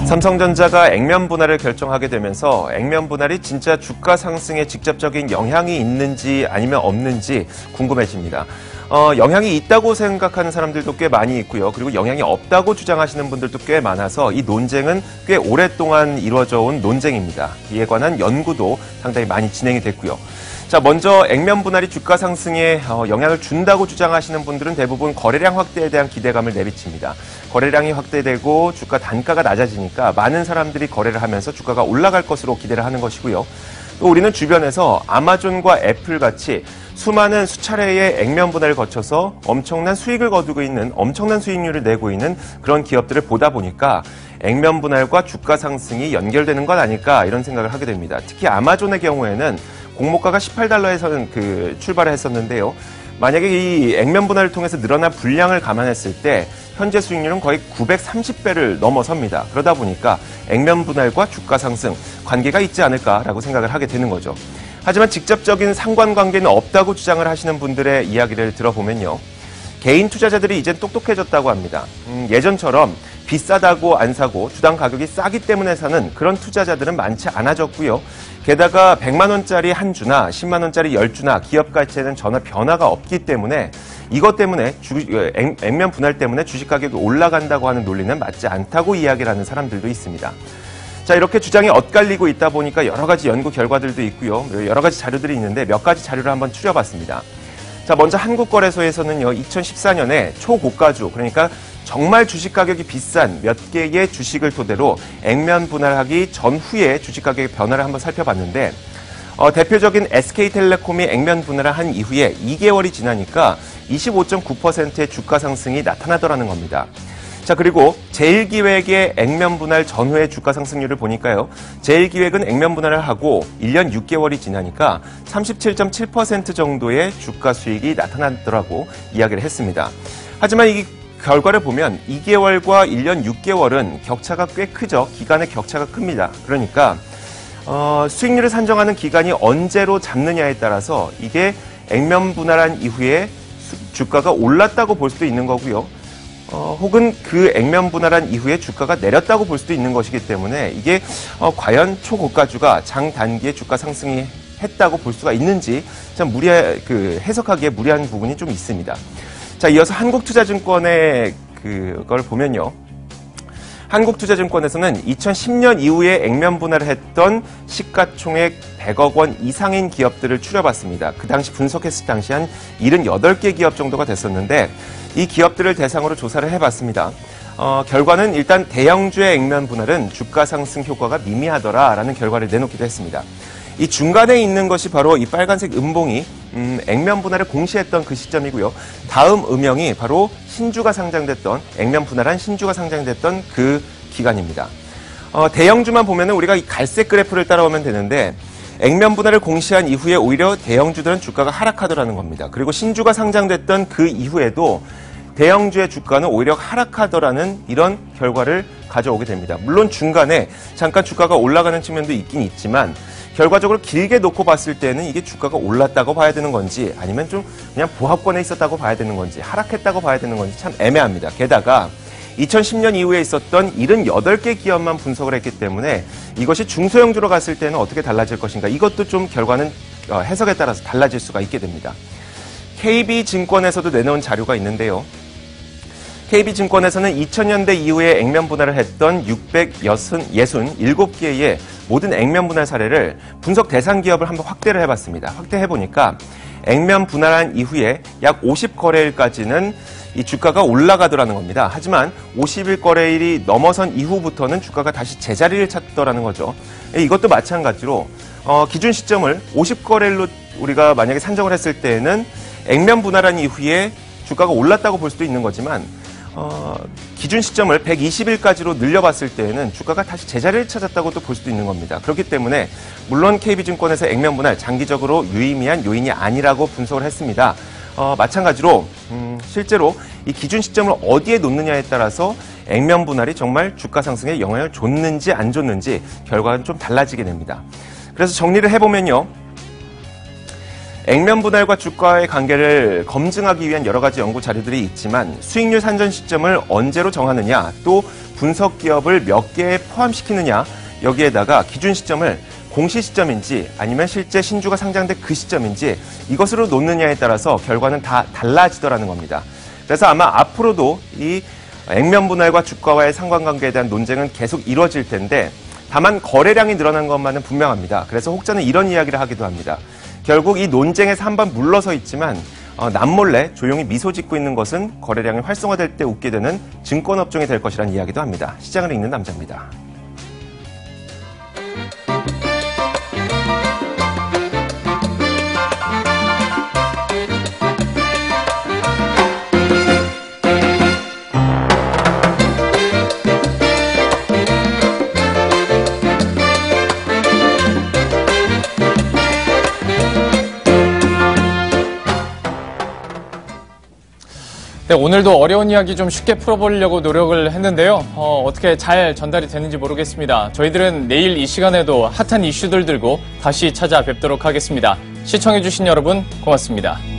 삼성전자가 액면 분할을 결정하게 되면서 액면 분할이 진짜 주가 상승에 직접적인 영향이 있는지 아니면 없는지 궁금해집니다. 영향이 있다고 생각하는 사람들도 꽤 많이 있고요. 그리고 영향이 없다고 주장하시는 분들도 꽤 많아서 이 논쟁은 꽤 오랫동안 이루어져 온 논쟁입니다. 이에 관한 연구도 상당히 많이 진행이 됐고요. 자, 먼저 액면 분할이 주가 상승에 영향을 준다고 주장하시는 분들은 대부분 거래량 확대에 대한 기대감을 내비칩니다. 거래량이 확대되고 주가 단가가 낮아지니까 많은 사람들이 거래를 하면서 주가가 올라갈 것으로 기대를 하는 것이고요. 또 우리는 주변에서 아마존과 애플 같이 수많은 수차례의 액면 분할을 거쳐서 엄청난 수익을 거두고 있는, 엄청난 수익률을 내고 있는 그런 기업들을 보다 보니까 액면 분할과 주가 상승이 연결되는 것 아닐까 이런 생각을 하게 됩니다. 특히 아마존의 경우에는 공모가가 $18에서는 출발을 했었는데요. 만약에 이 액면 분할을 통해서 늘어난 분량을 감안했을 때 현재 수익률은 거의 930배를 넘어섭니다. 그러다 보니까 액면 분할과 주가 상승 관계가 있지 않을까라고 생각을 하게 되는 거죠. 하지만 직접적인 상관관계는 없다고 주장을 하시는 분들의 이야기를 들어보면요. 개인 투자자들이 이젠 똑똑해졌다고 합니다. 예전처럼 비싸다고 안 사고 주당 가격이 싸기 때문에 사는 그런 투자자들은 많지 않아졌고요. 게다가 100만 원짜리 한 주나 10만 원짜리 10주나 기업 가치에는 전혀 변화가 없기 때문에 이것 때문에 액면 분할 때문에 주식 가격이 올라간다고 하는 논리는 맞지 않다고 이야기를 하는 사람들도 있습니다. 자, 이렇게 주장이 엇갈리고 있다 보니까 여러 가지 연구 결과들도 있고요. 여러 가지 자료들이 있는데 몇 가지 자료를 한번 추려봤습니다. 자, 먼저 한국거래소에서는요, 2014년에 초고가주, 그러니까 정말 주식 가격이 비싼 몇 개의 주식을 토대로 액면 분할하기 전후에 주식 가격의 변화를 한번 살펴봤는데, 대표적인 SK텔레콤이 액면 분할을 한 이후에 2개월이 지나니까 25.9%의 주가 상승이 나타나더라는 겁니다. 자, 그리고 제일기획의 액면 분할 전후의 주가 상승률을 보니까요. 제일기획은 액면 분할을 하고 1년 6개월이 지나니까 37.7% 정도의 주가 수익이 나타나더라고 이야기를 했습니다. 하지만 이 결과를 보면 2개월과 1년 6개월은 격차가 꽤 크죠. 기간의 격차가 큽니다. 그러니까 수익률을 산정하는 기간이 언제로 잡느냐에 따라서 이게 액면 분할한 이후에 주가가 올랐다고 볼 수도 있는 거고요. 혹은 그 액면 분할한 이후에 주가가 내렸다고 볼 수도 있는 것이기 때문에 이게 과연 초고가주가 장단기에 주가 상승이 했다고 볼 수가 있는지 참 해석하기에 무리한 부분이 좀 있습니다. 자, 이어서 한국투자증권의 그걸 보면요. 한국투자증권에서는 2010년 이후에 액면 분할을 했던 시가총액 100억 원 이상인 기업들을 추려봤습니다. 그 당시 분석했을 당시 한 78개 기업 정도가 됐었는데 이 기업들을 대상으로 조사를 해봤습니다. 결과는 일단 대형주의 액면 분할은 주가 상승 효과가 미미하더라라는 결과를 내놓기도 했습니다. 이 중간에 있는 것이 바로 이 빨간색 음봉이 액면 분할을 공시했던 그 시점이고요. 다음 음영이 바로 신주가 상장됐던, 액면 분할한 신주가 상장됐던 그 기간입니다. 대형주만 보면은 우리가 이 갈색 그래프를 따라오면 되는데 액면 분할을 공시한 이후에 오히려 대형주들은 주가가 하락하더라는 겁니다. 그리고 신주가 상장됐던 그 이후에도 대형주의 주가는 오히려 하락하더라는 이런 결과를 가져오게 됩니다. 물론 중간에 잠깐 주가가 올라가는 측면도 있긴 있지만 결과적으로 길게 놓고 봤을 때는 이게 주가가 올랐다고 봐야 되는 건지 아니면 좀 그냥 보합권에 있었다고 봐야 되는 건지 하락했다고 봐야 되는 건지 참 애매합니다. 게다가 2010년 이후에 있었던 78개 기업만 분석을 했기 때문에 이것이 중소형주로 갔을 때는 어떻게 달라질 것인가 이것도 좀 결과는 해석에 따라서 달라질 수가 있게 됩니다. KB증권에서도 내놓은 자료가 있는데요. KB증권에서는 2000년대 이후에 액면 분할을 했던 667개의 모든 액면 분할 사례를 분석 대상 기업을 한번 확대를 해봤습니다. 확대해보니까 액면 분할한 이후에 약 50거래일까지는 이 주가가 올라가더라는 겁니다. 하지만 50일 거래일이 넘어선 이후부터는 주가가 다시 제자리를 찾더라는 거죠. 이것도 마찬가지로 기준 시점을 50거래일로 우리가 만약에 산정을 했을 때에는 액면 분할한 이후에 주가가 올랐다고 볼 수도 있는 거지만 기준 시점을 120일까지로 늘려봤을 때에는 주가가 다시 제자리를 찾았다고도 볼 수도 있는 겁니다. 그렇기 때문에 물론 KB증권에서 액면 분할 장기적으로 유의미한 요인이 아니라고 분석을 했습니다. 마찬가지로 실제로 이 기준 시점을 어디에 놓느냐에 따라서 액면 분할이 정말 주가 상승에 영향을 줬는지 안 줬는지 결과는 좀 달라지게 됩니다. 그래서 정리를 해보면요. 액면 분할과 주가의 관계를 검증하기 위한 여러 가지 연구 자료들이 있지만 수익률 산정 시점을 언제로 정하느냐, 또 분석 기업을 몇 개에 포함시키느냐, 여기에다가 기준 시점을 공시 시점인지 아니면 실제 신주가 상장된 그 시점인지 이것으로 놓느냐에 따라서 결과는 다 달라지더라는 겁니다. 그래서 아마 앞으로도 이 액면 분할과 주가와의 상관관계에 대한 논쟁은 계속 이루어질 텐데 다만 거래량이 늘어난 것만은 분명합니다. 그래서 혹자는 이런 이야기를 하기도 합니다. 결국 이 논쟁에서 한번 물러서 있지만 남몰래 조용히 미소 짓고 있는 것은 거래량이 활성화될 때 웃게 되는 증권업종이 될 것이라는 이야기도 합니다. 시장을 읽는 남자입니다. 네, 오늘도 어려운 이야기 좀 쉽게 풀어보려고 노력을 했는데요. 어떻게 잘 전달이 되는지 모르겠습니다. 저희들은 내일 이 시간에도 핫한 이슈들 들고 다시 찾아뵙도록 하겠습니다. 시청해주신 여러분 고맙습니다.